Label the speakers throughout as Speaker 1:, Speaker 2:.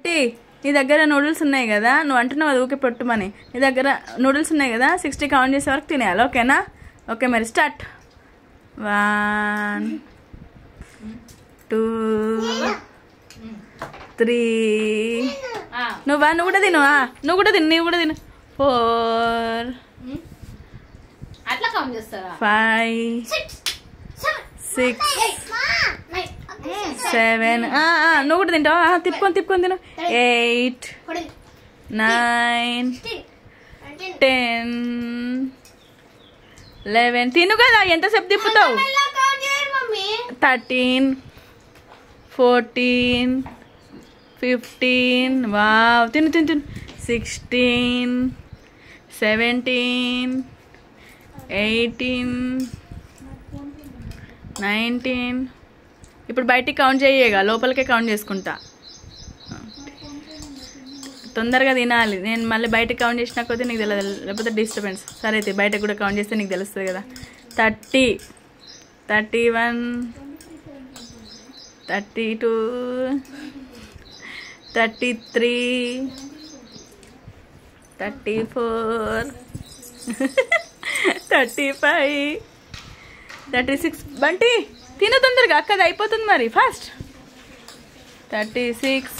Speaker 1: కుట్టి నీ దగ్గర నూడిల్స్ ఉన్నాయి కదా, నువ్వు అంటున్నావు అది ఊకే పెట్టుమని. నీ దగ్గర నూడిల్స్ ఉన్నాయి కదా, 60 కౌంట్ చేసే వరకు తినేయాలి, ఓకేనా? ఓకే మరి స్టార్ట్. 1 2 3 నువ్వు కూడా తిను, నువ్వు కూడా తిను 4
Speaker 2: అట్లా కౌంట్ చేస్తారా?
Speaker 1: 5 6 7 నువ్వు కూడా తింటావా? తిప్పుకొని తిను. 8 9 10 11 తిను కదా, ఎంతసేపు తిప్పుతావు? 13 14 15 వావ్ తిను 16 17 18 19 ఇప్పుడు బయటికి కౌంట్ చేయగా, లోపలికే కౌంట్ చేసుకుంటా. తొందరగా తినాలి, నేను మళ్ళీ బయటకు కౌంట్ చేసినా కొద్దీ నీకు తెలియదు, లేకపోతే డిస్టర్బెన్స్. సరే అయితే బయటకు కూడా కౌంట్ చేస్తే నీకు తెలుస్తుంది కదా. 30 31 32 33 34 35 36 బంటి తిను తొందరగా, అక్కది అయిపోతుంది మరి ఫాస్ట్. 36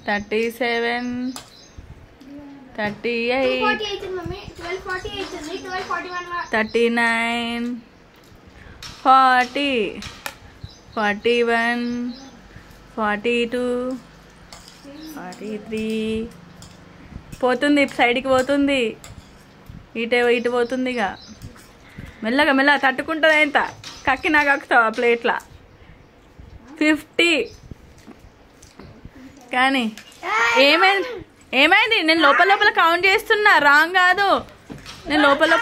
Speaker 1: 37 38 39 40 41 42 43 పోతుంది, సైడ్కి పోతుంది, ఇటు పోతుంది. ఇక మెల్లగా తట్టుకుంటుంది. ఎంత కక్కి నాకు కక్కుతావా ప్లేట్లా? 50 కానీ ఏమైంది? నేను లోపల కౌంట్ చేస్తున్నా, రాంగ్ కాదు. నేను లోపల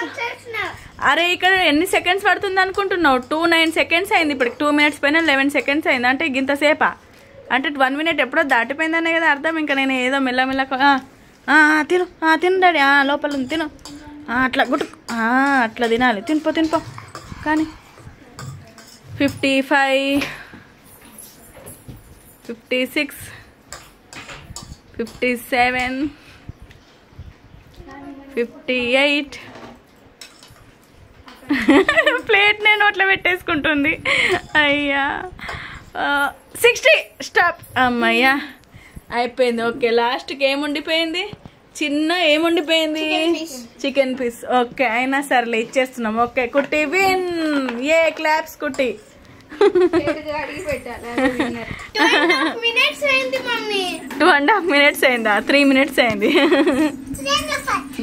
Speaker 1: అరే ఇక్కడ ఎన్ని సెకండ్స్ పడుతుంది అనుకుంటున్నావు? 29 సెకండ్స్ అయింది. ఇప్పుడు 2 మినిట్స్ పైన 11 సెకండ్స్ అయింది. అంటే ఇంతసేపా? అంటే 1 మినిట్ ఎప్పుడో దాటిపోయిందనే కదా అర్థం. ఇంకా నేను ఏదో మెల్ల తిను డాడీ, లోపల ఉంది తిను, అట్లా గుట్టు, అట్లా తినాలి. తినిపో కానీ 55 56 57 58 ప్లేట్ నేను నోట్లో పెట్టేసుకుంటుంది. అయ్యా 60 స్టాప్. అమ్మయ్యా అయిపోయింది. ఓకే లాస్ట్కి ఏముండిపోయింది? ఏముండిపోయింది? Chicken piece. ఓకే అయినా సరేలే ఇచ్చేస్తున్నాం. ఓకే కుట్టి విన్. ఏ క్లాప్స్ కుట్టి. 2.5 మినిట్స్ అయిందా? 3 మినిట్స్ అయింది.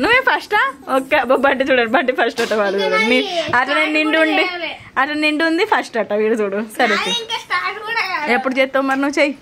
Speaker 1: నువ్వే ఫస్టా? ఓకే బట్టి చూడండి, బట్టి ఫస్ట్ అట వాడు చూడండి. అట్లా నిండు ఉంది ఫస్ట్ అట వీడు చూడు. సరే ఎప్పుడు చేస్తావు మరి? నువ్వు చెయ్యి.